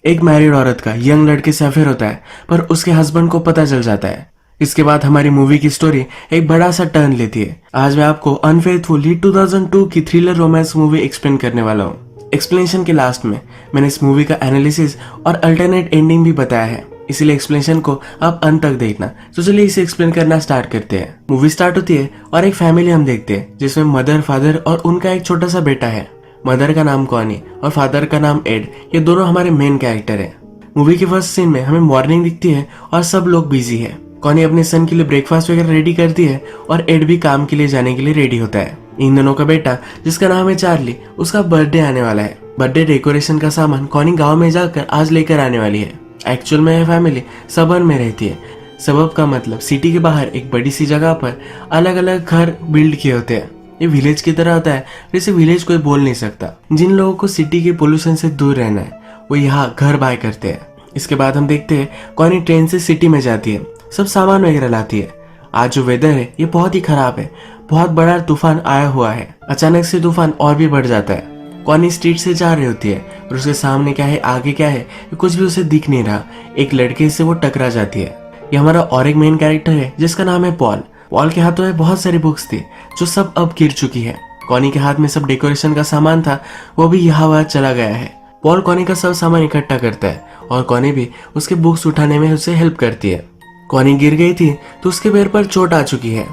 एक मैरिड औरत का यंग लड़के से अफेयर होता है, पर उसके हस्बैंड को पता चल जाता है। इसके बाद हमारी मूवी की स्टोरी एक बड़ा सा टर्न लेती है। आज मैं आपको अनफेथफुली 2002 की थ्रिलर रोमांस मूवी एक्सप्लेन करने वाला हूँ। एक्सप्लेनेशन के लास्ट में मैंने इस मूवी का एनालिसिस और अल्टरनेट एंडिंग भी बताया है, इसीलिए एक्सप्लेनेशन को आप अंत तक देखना। तो चलिए इसे एक्सप्लेन करना स्टार्ट करते हैं। मूवी स्टार्ट होती है और एक फैमिली हम देखते हैं जिसमें मदर, फादर और उनका एक छोटा सा बेटा है। मदर का नाम कॉनी और फादर का नाम एड। ये दोनों हमारे मेन कैरेक्टर हैं। मूवी के फर्स्ट सीन में हमें मॉर्निंग दिखती है और सब लोग बिजी है। कॉनी अपने सन के लिए ब्रेकफास्ट वगैरह रेडी करती है और एड भी काम के लिए जाने के लिए रेडी होता है। इन दोनों का बेटा जिसका नाम है चार्ली, उसका बर्थडे आने वाला है। बर्थडे डेकोरेशन का सामान कॉनी गाँव में जाकर आज लेकर आने वाली है। एक्चुअल में यह फैमिली सबर्ब में रहती है। सबर्ब का मतलब सिटी के बाहर एक बड़ी सी जगह पर अलग अलग घर बिल्ड किए होते हैं। ये विलेज की तरह होता है, जैसे विलेज कोई बोल नहीं सकता। जिन लोगों को सिटी के पोल्यूशन से दूर रहना है वो यहाँ घर बाय करते हैं। इसके बाद हम देखते हैं कॉनी ट्रेन से सिटी में जाती है, सब सामान वगैरह लाती है। आज जो वेदर है ये बहुत ही खराब है, बहुत बड़ा तूफान आया हुआ है। अचानक से तूफान और भी बढ़ जाता है। कॉनी स्ट्रीट से जा रही होती है और उसके सामने क्या है, आगे क्या है, कुछ भी उसे दिख नहीं रहा। एक लड़के से वो टकरा जाती है। ये हमारा और एक मेन कैरेक्टर है जिसका नाम है पॉल। पॉल के हाथों में बहुत सारी बुक्स थी जो सब अब गिर चुकी है। कॉनी के हाथ में सब डेकोरेशन का सामान था, वो भी यहाँ वहाँ चला गया है। पॉल कॉनी का सब सामान इकट्ठा करता है और कॉनी भी उसके बुक्स उठाने में उसे हेल्प करती है। कॉनी गिर गई थी तो उसके पैर पर चोट आ चुकी है।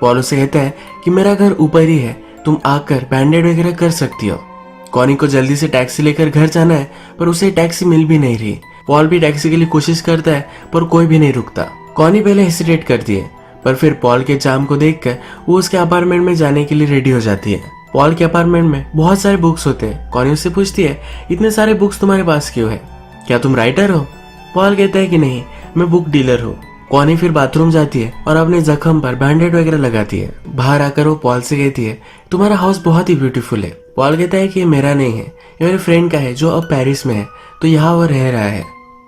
पॉल उसे कहता है कि मेरा घर ऊपर ही है, तुम आकर बैंडेड वगैरह कर सकती हो। कॉनी को जल्दी से टैक्सी लेकर घर जाना है, पर उसे टैक्सी मिल भी नहीं रही। पॉल भी टैक्सी के लिए कोशिश करता है पर कोई भी नहीं रुकता। कॉनी पहले हेसिटेट करती है, पर फिर पॉल के जाम को देखकर वो उसके अपार्टमेंट में जाने के लिए रेडी हो जाती है। पॉल के अपार्टमेंट में बहुत सारे बुक्स होते हैं। कॉनी उससे पूछती है, इतने सारे बुक्स तुम्हारे पास क्यों है, क्या तुम राइटर हो? पॉल कहता है कि नहीं, मैं बुक डीलर हूँ। कॉनी फिर बाथरूम जाती है और अपने जख्म पर बैंडेड वगैरह लगाती है। बाहर आकर वो पॉल से कहती है, तुम्हारा हाउस बहुत ही ब्यूटीफुल है। पॉल कहता है कि ये मेरा नहीं है, ये मेरे फ्रेंड का है जो अब पेरिस में है, तो यहाँ वो रह रहा है।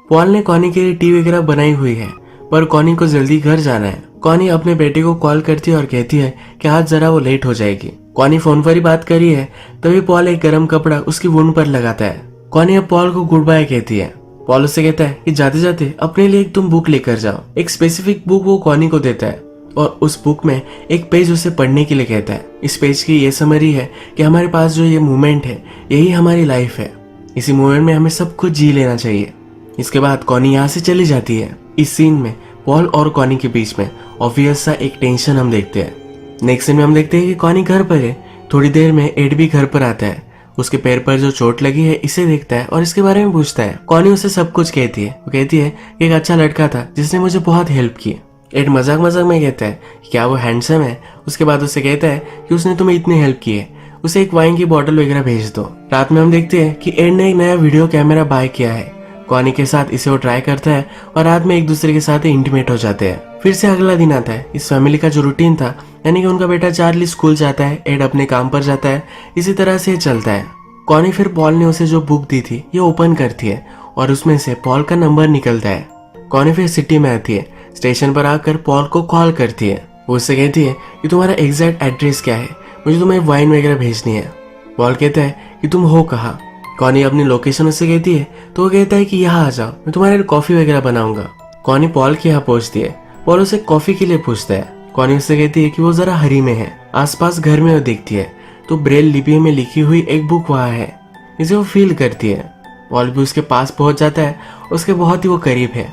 पॉल ने कॉनी के लिए टी वगैरह बनाई हुई है, पर कॉनी को जल्दी घर जाना है। कॉनी अपने बेटे को कॉल करती है और कहती है कि आज जरा वो लेट हो जाएगी। कॉनी फोन पर ही बात करी है, तभी पॉल एक गर्म कपड़ा उसकी वुंड पर लगाता है। कॉनी अब पॉल को गुड बाय कहती है। पॉल उससे कहता है कि जाते जाते अपने लिए एक तुम बुक लेकर जाओ। एक स्पेसिफिक बुक वो कॉनी को देता है और उस बुक में एक पेज उसे पढ़ने के लिए कहता है। इस पेज की ये समरी है कि हमारे पास जो ये मूवमेंट है यही हमारी लाइफ है, इसी मूवमेंट में हमें सब कुछ जी लेना चाहिए। इसके बाद कॉनी यहाँ से चली जाती है। इस सीन में पॉल और कॉनी के बीच में ऑब्वियस सा एक टेंशन हम देखते हैं। नेक्स्ट सीन में हम देखते हैं कि कॉनी घर पर है। थोड़ी देर में एड भी घर पर आता है। उसके पैर पर जो चोट लगी है इसे देखता है और इसके बारे में पूछता है। कॉनी उसे सब कुछ कहती है। वो कहती है कि एक अच्छा लड़का था जिसने मुझे बहुत हेल्प की। एड मजाक मजाक में कहता है क्या वो हैंडसम है। उसके बाद उससे कहता है कि उसने तुम्हें इतनी हेल्प की है, उसे एक वाइन की बोतल वगैरह भेज दो। रात में हम देखते हैं कि एड ने एक नया वीडियो कैमरा बाय किया है। कॉनी के साथ इसे वो ट्राई करता है और रात में एक दूसरे के साथ इंटीमेट हो जाते हैं। फिर से अगला दिन आता है। इस फैमिली का जो रूटीन था, यानी कि उनका बेटा चार्ली स्कूल जाता है, एड अपने काम पर जाता है, इसी तरह से चलता है। कॉनी फिर पॉल ने उसे जो बुक दी थी ये ओपन करती है और उसमें से पॉल का नंबर निकलता है। कॉनी फिर सिटी में आती है। स्टेशन पर आकर पॉल को कॉल करती है। वो उससे कहती है कि तुम्हारा एग्जैक्ट एड्रेस क्या है, मुझे तुम्हें वाइन वगैरह भेजनी है। पॉल कहता है कि तुम हो कहाँ। कॉनी अपनी लोकेशन उससे कहती है तो वो कहता है कि यहाँ आ जाओ, मैं तुम्हारे लिए कॉफी वगैरह बनाऊंगा। कॉनी पॉल के यहाँ पहुंचती है। पॉल उसे कॉफी के लिए पूछता है। कॉनी उससे कहती है कि वो जरा हरी में है। आसपास घर में वो देखती है तो ब्रेल लिपि में लिखी हुई एक बुक वहाँ है, इसे वो फील करती है। पॉल भी उसके पास पहुंच जाता है, उसके बहुत ही वो करीब है।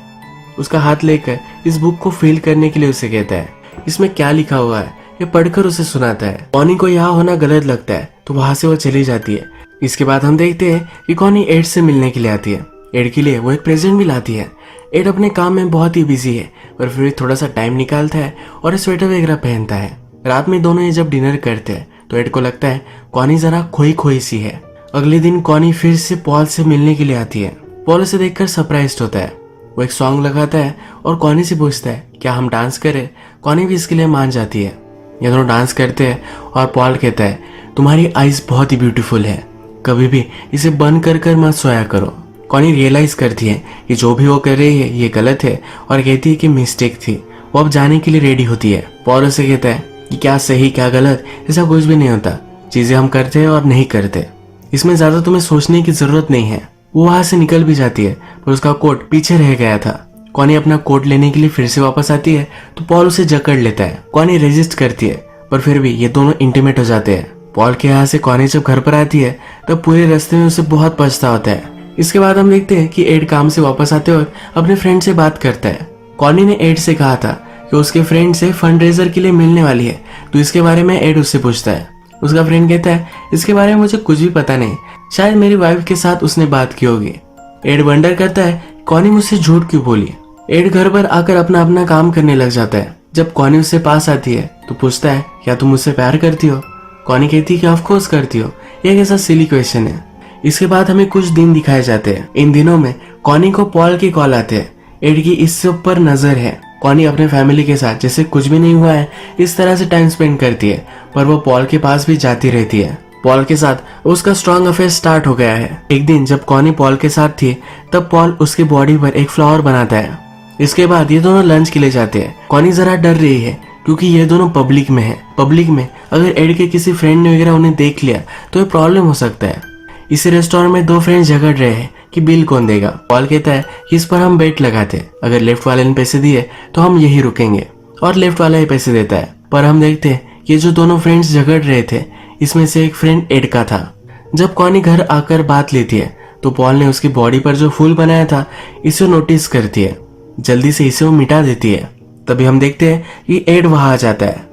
उसका हाथ लेकर इस बुक को फील करने के लिए उसे कहता है इसमें क्या लिखा हुआ है, ये पढ़कर उसे सुनाता है। कॉनी को यहाँ होना गलत लगता है तो वहां से वो चली जाती है। इसके बाद हम देखते हैं कि कॉनी एड से मिलने के लिए आती है। एड के लिए वो एक प्रेजेंट भी लाती है। एड अपने काम में बहुत ही बिजी है, पर फिर थोड़ा सा टाइम निकालता है और स्वेटर वगैरह पहनता है। रात में दोनों ये जब डिनर करते हैं तो एड को लगता है कॉनी जरा खोई खोई सी है। अगले दिन कॉनी फिर से पॉल से मिलने के लिए आती है। पॉल उसे देखकर सरप्राइज्ड होता है। वो एक सॉन्ग लगाता है और कॉनी से पूछता है क्या हम डांस करें। कॉनी भी इसके लिए मान जाती है। ये दोनों डांस करते हैं और पॉल कहता है तुम्हारी आईज बहुत ही ब्यूटीफुल है, कभी भी इसे बंद कर कर मत सोया करो। कॉनी रियलाइज करती है कि जो भी वो कर रही है ये गलत है और कहती है कि मिस्टेक थी। वो अब जाने के लिए रेडी होती है। पॉल उसे कहता है कि क्या सही क्या गलत ऐसा कुछ भी नहीं होता, चीजें हम करते हैं और नहीं करते, इसमें ज्यादा तुम्हें सोचने की जरूरत नहीं है। वो वहां से निकल भी जाती है पर उसका कोट पीछे रह गया था। कॉनी अपना कोट लेने के लिए फिर से वापस आती है तो पॉल उसे जकड़ लेता है। कॉनी रेजिस्ट करती है पर फिर भी ये दोनों इंटीमेट हो जाते हैं। पॉल के यहाँ से कॉनी जब घर पर आती है तब पूरे रास्ते में उसे बहुत पछता होता है। इसके बाद हम देखते हैं कि एड काम से वापस आते वक्त अपने फ्रेंड से बात करता है। कॉनी ने एड से कहा था कि उसके फ्रेंड से फंड रेजर के लिए मिलने वाली है, तो इसके बारे में एड उससे पूछता है। उसका फ्रेंड कहता है इसके बारे में मुझे कुछ भी पता नहीं, शायद मेरी वाइफ के साथ उसने बात की होगी। एड वंडर करता है कॉनी मुझसे झूठ क्यों बोली। एड घर पर आकर अपना अपना काम करने लग जाता है। जब कॉनी उससे पास आती है तो पूछता है क्या तुम मुझसे प्यार करती हो। कॉनी कहती है कि ऑफ कोर्स करती हो। ये कैसा सिली क्वेश्चन है। इसके बाद हमें कुछ दिन दिखाए जाते हैं। इन दिनों में कॉनी को पॉल की कॉल आते हैं। एड की इससे ऊपर नजर है। कॉनी अपने फैमिली के साथ जैसे कुछ भी नहीं हुआ है इस तरह से टाइम स्पेंड करती है, पर वो पॉल के पास भी जाती रहती है। पॉल के साथ उसका स्ट्रॉन्ग अफेयर स्टार्ट हो गया है। एक दिन जब कॉनी पॉल के साथ थी तब पॉल उसकी बॉडी पर एक फ्लावर बनाता है। इसके बाद ये दोनों लंच के लिए जाते हैं। कॉनी जरा डर रही है क्योंकि ये दोनों पब्लिक में है। पब्लिक में अगर एड के किसी फ्रेंड ने वगैरह उन्हें देख लिया तो ये प्रॉब्लम हो सकता है। इसी रेस्टोरेंट में दो फ्रेंड्स झगड़ रहे हैं कि बिल कौन देगा। पॉल कहता है कि इस पर हम बेट लगाते, अगर लेफ्ट वाले ने पैसे दिए तो हम यही रुकेंगे, और लेफ्ट वाला ही पैसे देता है। पर हम देखते हैं कि जो दोनों फ्रेंड्स झगड़ रहे थे इसमें से एक फ्रेंड एड का था। जब कॉनी घर आकर बात लेती है तो पॉल ने उसकी बॉडी पर जो फूल बनाया था इसे नोटिस करती है। जल्दी से इसे वो मिटा देती है। तभी हम देखते हैं कि एड वहां आ जाता है।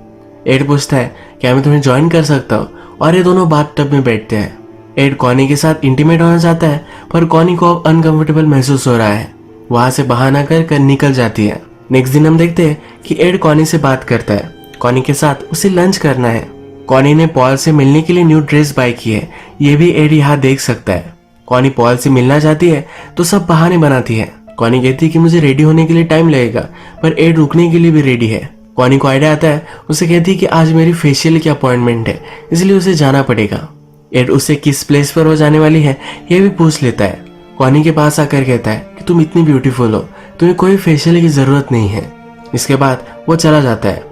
एड पूछता है क्या मैं तुम्हें ज्वाइन कर सकता हूँ, और ये दोनों बाथ टब में बैठते हैं। एड कॉनी के साथ इंटीमेट होना चाहता है पर कॉनी को अब अनकंफर्टेबल महसूस हो रहा है। वहां से बहाना कर निकल जाती है। नेक्स्ट दिन हम देखते हैं कि एड कॉनी से बात करता है। कॉनी के साथ उसे लंच करना है। कॉनी ने पॉल से मिलने के लिए न्यू ड्रेस बाय की है, ये भी एड यहाँ देख सकता है। कॉनी पॉल से मिलना चाहती है तो सब बहाने बनाती है। कॉनी कहती है कि मुझे रेडी होने के लिए टाइम लगेगा, पर एड रुकने के लिए भी रेडी है। कॉनी को आइडिया आता है। उसे कहती है कि आज मेरी फेशियल की अपॉइंटमेंट है इसलिए उसे जाना पड़ेगा। एड उससे किस प्लेस पर वो जाने वाली है ये भी पूछ लेता है। कॉनी के पास आकर कहता है कि तुम इतनी ब्यूटीफुल हो, तुम्हें कोई फेशियल की जरूरत नहीं है। इसके बाद वो चला जाता है।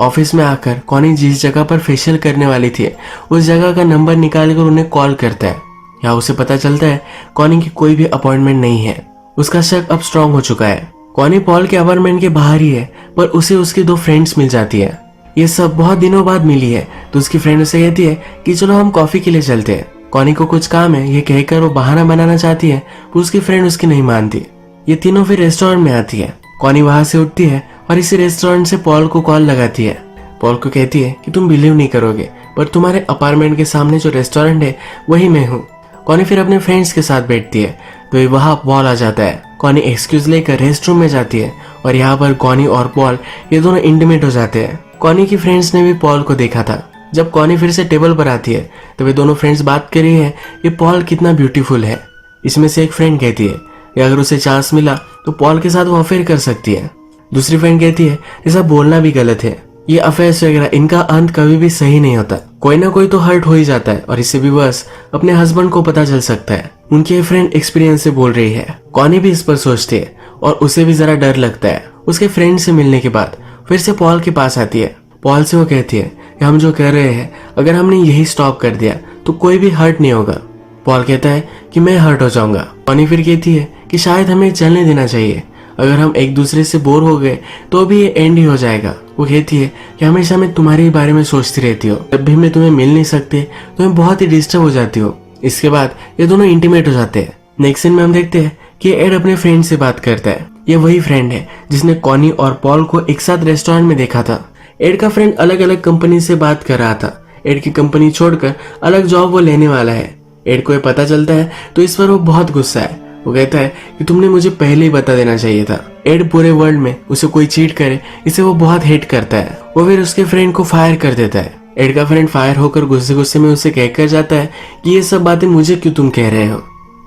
ऑफिस में आकर कॉनी जिस जगह पर फेशियल करने वाली थी उस जगह का नंबर निकालकर उन्हें कॉल करता है। यहाँ उसे पता चलता है कॉनी की कोई भी अपॉइंटमेंट नहीं है। उसका शक अब स्ट्रांग हो चुका है। कॉनी पॉल के अपार्टमेंट के बाहर ही है पर उसे उसकी दो फ्रेंड्स मिल जाती है। ये सब बहुत दिनों बाद मिली है तो उसकी फ्रेंड उसे कहती है कि चलो हम कॉफी के लिए चलते हैं। कॉनी को कुछ काम है ये कहकर वो बहाना बनाना चाहती है पर उसकी फ्रेंड उसकी नहीं मानती। ये तीनों फिर रेस्टोरेंट में आती है। कॉनी वहां से उठती है और इसी रेस्टोरेंट से पॉल को कॉल लगाती है। पॉल को कहती है कि तुम बिलीव नहीं करोगे पर तुम्हारे अपार्टमेंट के सामने जो रेस्टोरेंट है वही मैं हूँ। कॉनी फिर अपने फ्रेंड्स के साथ बैठती है तो वहां पॉल आ जाता है। कॉनी एक्सक्यूज लेकर रेस्टरूम में जाती है और यहाँ पर कॉनी और पॉल ये दोनों इंटीमेट हो जाते हैं। कॉनी की फ्रेंड्स ने भी पॉल को देखा था। जब कॉनी फिर से टेबल पर आती है तो वे दोनों फ्रेंड्स बात कर रही है ये पॉल कितना ब्यूटीफुल है। इसमें से एक फ्रेंड कहती है कि अगर उसे चांस मिला तो पॉल के साथ वो अफेयर कर सकती है। दूसरी फ्रेंड कहती है ऐसा बोलना भी गलत है, ये अफेयर्स वगैरह इनका अंत कभी भी सही नहीं होता, कोई ना कोई तो हर्ट हो ही जाता है और इससे भी बस अपने हस्बैंड को पता चल सकता है। उनकी फ्रेंड एक्सपीरियंस से बोल रही है। कॉनी भी इस पर सोचती है और उसे भी जरा डर लगता है। उसके फ्रेंड से मिलने के बाद फिर से पॉल के पास आती है। पॉल से वो कहती है कि हम जो कर रहे हैं अगर हमने यही स्टॉप कर दिया तो कोई भी हर्ट नहीं होगा। पॉल कहता है कि मैं हर्ट हो जाऊंगा। कॉनी फिर कहती है कि शायद हमें चलने देना चाहिए, अगर हम एक दूसरे से बोर हो गए तो भी ये एंड ही हो जाएगा। वो कहती है कि हमेशा मैं तुम्हारे ही बारे में सोचती रहती हूँ, जब भी मैं तुम्हें मिल नहीं सकती तो मैं बहुत ही डिस्टर्ब हो जाती हूँ। इसके बाद ये दोनों इंटीमेट हो जाते हैं। नेक्स्ट सीन में हम देखते हैं कि एड अपने फ्रेंड से बात करता है। ये वही फ्रेंड है जिसने कॉनी और पॉल को एक साथ रेस्टोरेंट में देखा था। एड का फ्रेंड अलग अलग कंपनी से बात कर रहा था। एड की कंपनी छोड़कर अलग जॉब वो लेने वाला है। एड को ये पता चलता है तो इस पर वो बहुत गुस्सा है। वो कहता है कि तुमने मुझे पहले ही बता देना चाहिए था। एड पूरे वर्ल्ड में उसे कोई चीट करे इसे वो बहुत हेट करता है। वो फिर उसके फ्रेंड को फायर कर देता है। एड का फ्रेंड फायर होकर गुस्से गुस्से में उसे कहकर जाता है कि ये सब बातें मुझे क्यों तुम कह रहे हो,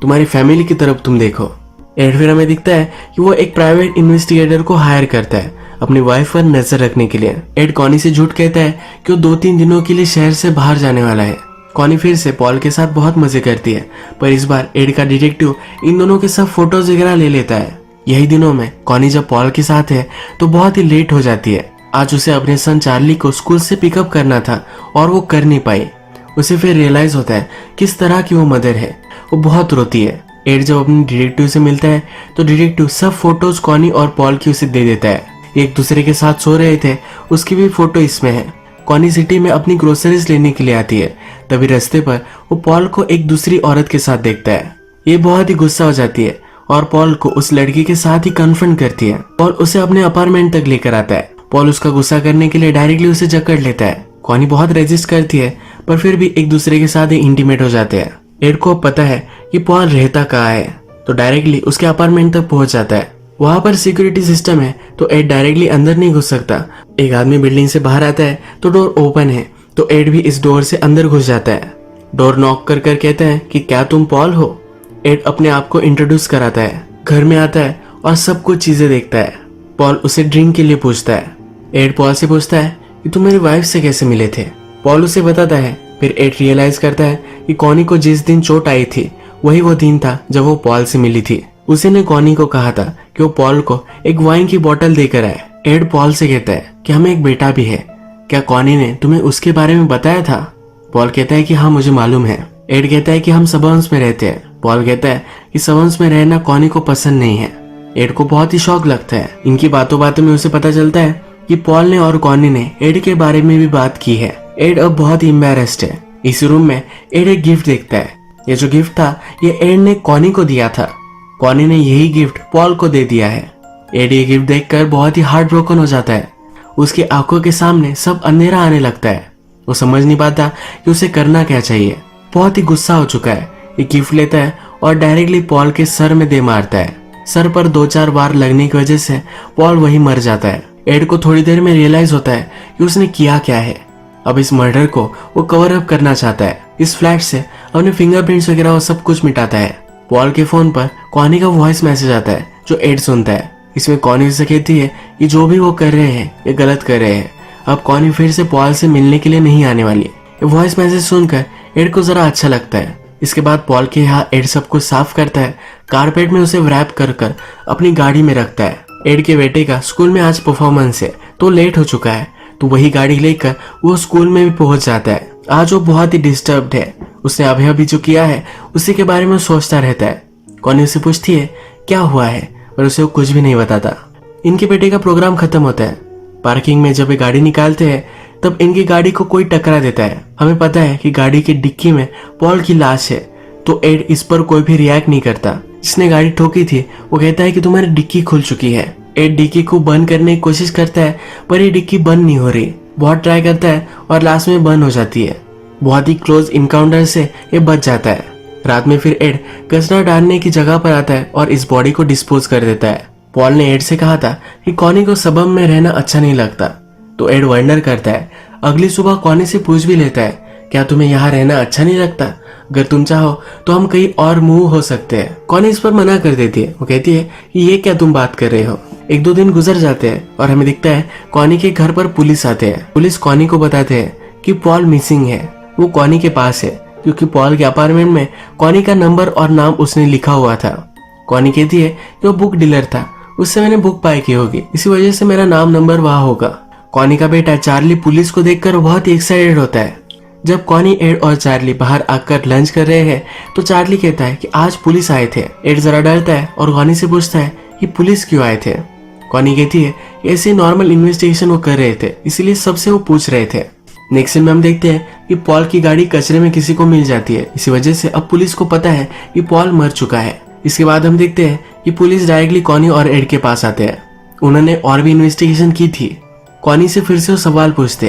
तुम्हारी फैमिली की तरफ तुम देखो। एड फिर हमें दिखता है कि वो एक प्राइवेट इन्वेस्टिगेटर को हायर करता है अपनी वाइफ पर नजर रखने के लिए। एड कॉनी से झूठ कहता है कि वो 2-3 दिनों के लिए शहर से बाहर जाने वाला है। कॉनी फिर से पॉल के साथ बहुत मजे करती है पर इस बार एड का डिटेक्टिव इन दोनों के सब फोटोज वगैरह ले लेता है। यही दिनों में कॉनी जब पॉल के साथ है तो बहुत ही लेट हो जाती है। आज उसे अपने सन चार्ली को स्कूल से पिकअप करना था और वो कर नहीं पाई। उसे फिर रियलाइज होता है किस तरह की वो मदर है। वो बहुत रोती है। एड जब अपने डिटेक्टिव से मिलता है तो डिटेक्टिव सब फोटोज कॉनी और पॉल की उसे दे देता है। एक दूसरे के साथ सो रहे थे, उसकी भी फोटो इसमें है। कॉनी सिटी में अपनी ग्रोसरीज लेने के लिए आती है, तभी रास्ते पर वो पॉल को एक दूसरी औरत के साथ देखता है। ये बहुत ही गुस्सा हो जाती है और पॉल को उस लड़की के साथ ही कन्फ्रंट करती है। पॉल उसे अपने अपार्टमेंट तक लेकर आता है। पॉल उसका गुस्सा करने के लिए डायरेक्टली उसे जकड़ लेता है। कॉनी बहुत रेजिस्ट करती है, पर फिर भी एक दूसरे के साथ ही इंटीमेट हो जाते हैं। एड को पता है कि पॉल रहता कहाँ है, तो डायरेक्टली उसके अपार्टमेंट तक पहुंच जाता है। वहां पर सिक्योरिटी सिस्टम है, तो एड डायरेक्टली अंदर नहीं घुस सकता। एक आदमी बिल्डिंग से बाहर आता है तो डोर ओपन है, तो एड भी इस डोर से अंदर घुस जाता है। डोर नॉक कर कर कहता है कि क्या तुम पॉल हो। एड अपने आप को इंट्रोड्यूस कराता है, घर में आता है और सब कुछ चीजें देखता है। पॉल उसे ड्रिंक के लिए पूछता है। एड पॉल से पूछता है कि तुम मेरी वाइफ से कैसे मिले थे। पॉल उसे बताता है। फिर एड रियलाइज करता है कि कॉनी को जिस दिन चोट आई थी वही वो दिन था जब वो पॉल से मिली थी। उसी ने कॉनी को कहा था कि वो पॉल को एक वाइन की बोतल देकर आए। एड पॉल से कहता है कि हमें एक बेटा भी है, क्या कॉनी ने तुम्हें उसके बारे में बताया था। पॉल कहता है कि हाँ मुझे मालूम है। एड कहता है कि हम सबर्न्स में रहते हैं। पॉल कहता है कि सबर्न्स में रहना कॉनी को पसंद नहीं है। एड को बहुत ही शौक लगता है। इनकी बातों बातों में उसे पता चलता है कि पॉल ने और कॉनी ने एड के बारे में भी बात की है। एड अब बहुत ही एम्बैरेस्ड है। इस रूम में एड एक गिफ्ट देखता है। ये जो गिफ्ट था ये एड ने कॉनी को दिया था। कॉनी ने यही गिफ्ट पॉल को दे दिया है। एड ये गिफ्ट देखकर बहुत ही हार्ट ब्रोकन हो जाता है। उसकी आंखों के सामने सब अंधेरा आने लगता है। वो समझ नहीं पाता कि उसे करना क्या चाहिए। बहुत ही गुस्सा हो चुका है। ये गिफ्ट लेता है और डायरेक्टली पॉल के सर में दे मारता है। सर पर 2-4 बार लगने की वजह से पॉल वही मर जाता है। एड को थोड़ी देर में रियलाइज होता है कि उसने किया क्या है। अब इस मर्डर को वो कवर अप करना चाहता है। इस फ्लैट से अपने फिंगरप्रिंट्स वगैरह वो सब कुछ मिटाता है। पॉल के फोन पर कॉनी का वॉइस मैसेज आता है जो एड सुनता है। इसमें कॉनी से कहती है कि जो भी वो कर रहे हैं ये गलत कर रहे हैं। अब कॉनी फिर से पॉल से मिलने के लिए नहीं आने वाली। ये वॉइस मैसेज सुनकर एड को जरा अच्छा लगता है। इसके बाद पॉल के यहाँ एड सब कुछ साफ करता है। कारपेट में उसे रैप कर कर अपनी गाड़ी में रखता है। एड के बेटे का स्कूल में आज परफॉर्मेंस है तो लेट हो चुका है, तो वही गाड़ी लेकर वो स्कूल में भी पहुंच जाता है। आज वो बहुत ही डिस्टर्ब्ड है। उसने अभी अभी जो किया है उसी के बारे में सोचता रहता है। कॉनी उसे पूछती है क्या हुआ है, पर उसे वो कुछ भी नहीं बताता। इनके बेटे का प्रोग्राम खत्म होता है। पार्किंग में जब ये गाड़ी निकालते हैं तब इनकी गाड़ी को कोई टकरा देता है। हमें पता है कि गाड़ी की डिक्की में पॉल की लाश है, तो एड इस पर कोई भी रिएक्ट नहीं करता। जिसने गाड़ी ठोकी थी वो कहता है कि तुम्हारी डिक्की खुल चुकी है। एड डिक्की को बंद करने की कोशिश करता है, पर ये डिक्की बंद नहीं हो रही। बहुत ट्राई करता है और लास्ट में बंद हो जाती है। बहुत ही क्लोज इनकाउंटर से ये बच जाता है। रात में फिर एड कचरा डालने की जगह पर आता है और इस बॉडी को डिस्पोज कर देता है। पॉल ने एड से कहा था कि कॉनी को सबम में रहना अच्छा नहीं लगता, तो एड वंडर करता है। अगली सुबह कॉनी से पूछ भी लेता है क्या तुम्हें यहाँ रहना अच्छा नहीं लगता, अगर तुम चाहो तो हम कहीं और मूव हो सकते हैं। कॉनी इस पर मना कर देती है। वो कहती है कि ये क्या तुम बात कर रहे हो। 1-2 दिन गुजर जाते हैं और हमें दिखता है कॉनी के घर पर पुलिस आते हैं। पुलिस कॉनी को बताते हैं कि पॉल मिसिंग है। वो कॉनी के पास है क्योंकि पॉल के अपार्टमेंट में कॉनी का नंबर और नाम उसने लिखा हुआ था। कॉनी कहती है कि वो बुक डीलर था, उससे मैंने बुक पाई की होगी, इसी वजह से मेरा नाम नंबर वहां होगा। कॉनी का बेटा चार्ली पुलिस को देखकर बहुत ही एक्साइटेड होता है। जब कॉनी, एड और चार्ली बाहर आकर लंच कर रहे हैं तो चार्ली कहता है कि आज पुलिस आए थे। एड जरा डरता है और कॉनी से पूछता है कि पुलिस क्यों आए थे। कॉनी कहती है ऐसे नॉर्मल इन्वेस्टिगेशन वो कर रहे थे, इसीलिए सबसे वो पूछ रहे थे। नेक्स्ट सीन में हम देखते हैं कि पॉल की गाड़ी कचरे में किसी को मिल जाती है। इसी वजह से अब पुलिस को पता है कि पॉल मर चुका है। इसके बाद हम देखते हैं कि पुलिस डायरेक्टली कॉनी और एड के पास आते हैं। उन्होंने और भी इन्वेस्टिगेशन की थी। कॉनी से फिर से वो सवाल पूछते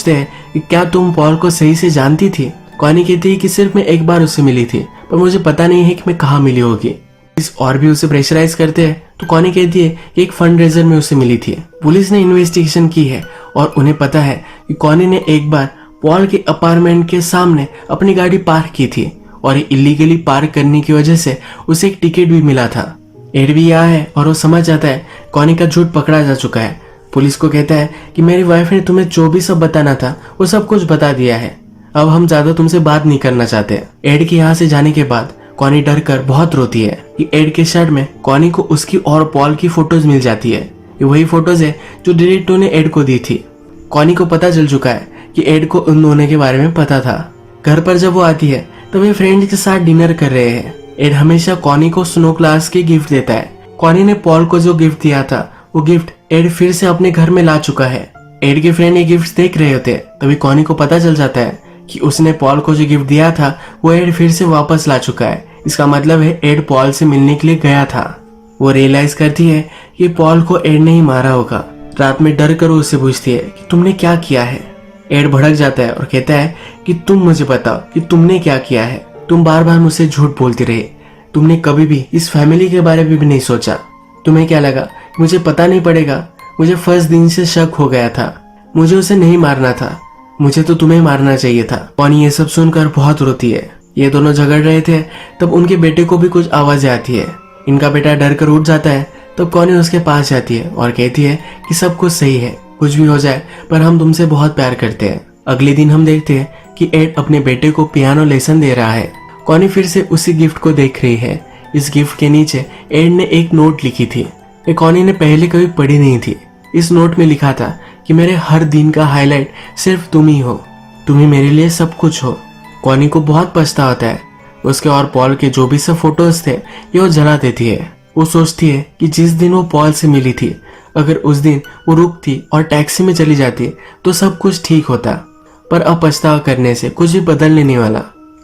हैं कि क्या तुम पॉल को सही से जानती थी। कॉनी कहती है कि सिर्फ मैं एक बार उससे मिली थी, पर मुझे पता नहीं है कि मैं कहाँ मिली होगी। इस और भी उसे प्रेशराइज करते हैं तो कॉनी कहती है कि एक फंड रेजर में उसे मिली थी। पुलिस ने इन्वेस्टिगेशन की है और उन्हें पता है कि कॉनी ने एक बार पॉल के अपार्टमेंट के सामने अपनी गाड़ी पार्क की थी और इलीगली पार्क करने की वजह से उसे एक टिकट भी मिला था। एड भी यहाँ है और वो समझ जाता है कॉनी का झूठ पकड़ा जा चुका है। पुलिस को कहता है कि मेरी वाइफ ने तुम्हें जो भी सब बताना था वो सब कुछ बता दिया है, अब हम ज्यादा तुमसे बात नहीं करना चाहते। एड के यहाँ से जाने के बाद कॉनी डर कर बहुत रोती है कि एड के शर्ट में कॉनी को उसकी और पॉल की फोटोज मिल जाती है। ये वही फोटोज है जो डिटेक्टिव ने एड को दी थी। कॉनी को पता चल चुका है कि एड को उन दोनों के बारे में पता था। घर पर जब वो आती है तब वे फ्रेंड्स के साथ डिनर कर रहे हैं। एड हमेशा कॉनी को स्नो क्लास की गिफ्ट देता है। कॉनी ने पॉल को जो गिफ्ट दिया था वो गिफ्ट एड फिर से अपने घर में ला चुका है। एड के फ्रेंड ये गिफ्ट देख रहे होते तभी कॉनी को पता चल जाता है कि उसने पॉल को जो गिफ्ट दिया था वो एड फिर से वापस ला चुका है। इसका मतलब है एड पॉल से मिलने के लिए गया था। वो रियलाइज करती है कि पॉल को एड ने ही मारा होगा। रात में डर कर वो उससे पूछती है कि तुमने क्या किया है। एड भड़क जाता है और कहता है कि तुम मुझे बताओ कि तुमने क्या किया है। तुम बार बार मुझसे झूठ बोलती रही। तुमने कभी भी इस फैमिली के बारे में भी नहीं सोचा। तुम्हें क्या लगा मुझे पता नहीं पड़ेगा? मुझे फर्स्ट दिन से शक हो गया था। मुझे उसे नहीं मारना था। मुझे तो तुम्हें मारना चाहिए था। कॉनी ये सब सुनकर बहुत रोती है। ये दोनों झगड़ रहे थे तब उनके बेटे को भी कुछ आवाजें आती है। इनका बेटा डर कर उठ जाता है। तब कॉनी उसके पास जाती है और कहती है कि सब कुछ सही है, कुछ भी हो जाए पर हम तुमसे बहुत प्यार करते हैं। अगले दिन हम देखते हैं कि एड अपने बेटे को पियानो लेसन दे रहा है। कॉनी फिर से उसी गिफ्ट को देख रही है। इस गिफ्ट के नीचे एड ने एक नोट लिखी थी। ये कॉनी ने पहले कभी पढ़ी नहीं थी। इस नोट में लिखा था कि मेरे हर दिन का हाईलाइट सिर्फ तुम ही हो। तुम ही मेरे लिए सब कुछ हो। कॉनी को बहुत पछता होता है। उसके और पॉल के जो भी सब फोटोज थे ये वो जला देती है। वो सोचती है कि जिस दिन वो पॉल से मिली थी, अगर उस दिन वो रुकती और टैक्सी में चली जाती तो सब कुछ ठीक होता। पर अब पछतावा करने से कुछ भी बदलने नहीं वाला।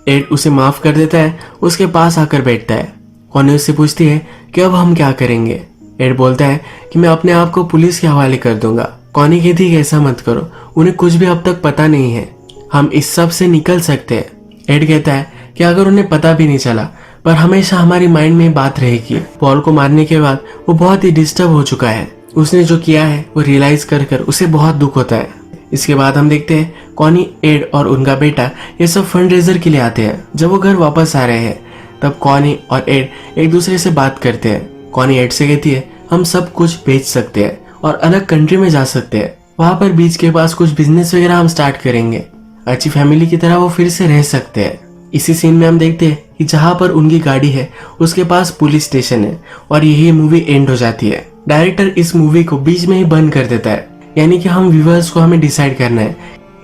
एड उसे माफ कर देता है, उसके पास आकर बैठता है। कॉनी उससे पूछती है कि अब हम क्या करेंगे। एड बोलता है कि मैं अपने आप को पुलिस के हवाले कर दूंगा। कॉनी कहती है ऐसा मत करो, उन्हें कुछ भी अब तक पता नहीं है। हम इस सब से निकल सकते हैं। एड कहता है कि अगर उन्हें पता भी नहीं चला पर हमेशा हमारी माइंड में बात रहेगी। पॉल को मारने के बाद वो बहुत ही डिस्टर्ब हो चुका है। उसने जो किया है वो रियलाइज कर कर उसे बहुत दुख होता है। इसके बाद हम देखते हैं कॉनी, एड और उनका बेटा ये सब फंड रेजर के लिए आते हैं। जब वो घर वापस आ रहे हैं तब कॉनी और एड एक दूसरे से बात करते हैं। कॉनी एड से कहती है हम सब कुछ बेच सकते हैं और अलग कंट्री में जा सकते हैं। वहां पर बीच के पास कुछ बिजनेस वगैरह हम स्टार्ट करेंगे। अच्छी फैमिली की तरह वो फिर से रह सकते हैं। इसी सीन में हम देखते हैं कि जहां पर उनकी गाड़ी है उसके पास पुलिस स्टेशन है और यही मूवी एंड हो जाती है। डायरेक्टर इस मूवी को बीच में ही बंद कर देता है। यानी कि हम व्यूअर्स को हमें डिसाइड करना है।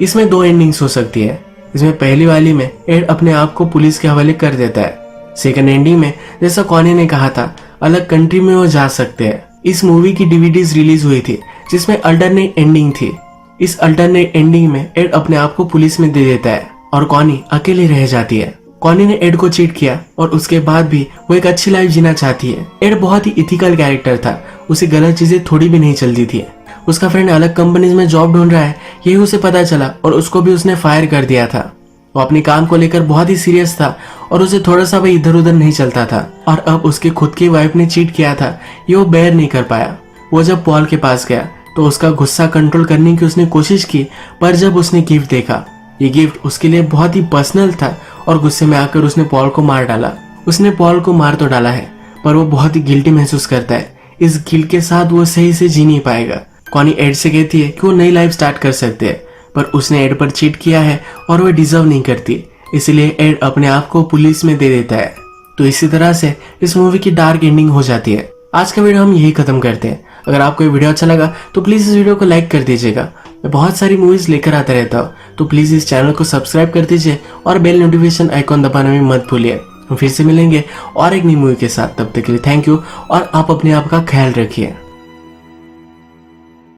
इसमें दो एंडिंग्स हो सकती है। इसमें पहली वाली में एड अपने आप को पुलिस के हवाले कर देता है। सेकंड एंडिंग में जैसा कॉनी ने कहा था अलग कंट्री में वो जा सकते हैं। इस मूवी की डीवीडीज रिलीज हुई थी जिसमें अल्टरनेट एंडिंग थी। इस अल्टरनेट एंडिंग में एड अपने आप को पुलिस में दे देता है और कॉनी अकेली रह जाती है। कॉनी ने एड को चीट किया और उसके बाद भी वो एक अच्छी लाइफ जीना चाहती है। एड बहुत ही इथिकल कैरेक्टर था। उसे गलत चीजें थोड़ी भी नहीं चलती थी। उसका फ्रेंड अलग कंपनीज में जॉब ढूंढ रहा है यही उसे पता चला और उसको भी उसने फायर कर दिया था। वो अपने काम को लेकर बहुत ही सीरियस था और उसे थोड़ा सा भी इधर उधर नहीं चलता था। और अब उसके खुद की वाइफ ने चीट किया था ये वो बेयर नहीं कर पाया। वो जब पॉल के पास गया तो उसका गुस्सा कंट्रोल करने की उसने कोशिश की पर जब उसने गिफ्ट देखा ये गिफ्ट उसके लिए बहुत ही पर्सनल था और गुस्से में आकर उसने पॉल को मार डाला। उसने पॉल को मार तो डाला है पर वो बहुत ही गिल्टी महसूस करता है। इस गिल्ट के साथ वो सही से जी नहीं पाएगा। कॉनी एड से कहती है कि वो नई लाइफ स्टार्ट कर सकते हैं पर उसने एड पर चीट किया है और वो डिजर्व नहीं करती। इसलिए एड अपने आप को पुलिस में दे देता है। तो इसी तरह से इस मूवी की डार्क एंडिंग हो जाती है। आज का वीडियो हम यही खत्म करते हैं। अगर आपको ये वीडियो अच्छा लगा तो प्लीज इस वीडियो को लाइक कर दीजिएगा। मैं बहुत सारी मूवीज लेकर आता रहता हूँ तो प्लीज इस चैनल को सब्सक्राइब कर दीजिए और बेल नोटिफिकेशन आइकॉन दबाना भी मत भूलिए। हम फिर से मिलेंगे और एक नई मूवी के साथ। तब तक के लिए थैंक यू और आप अपने आप का ख्याल रखिए।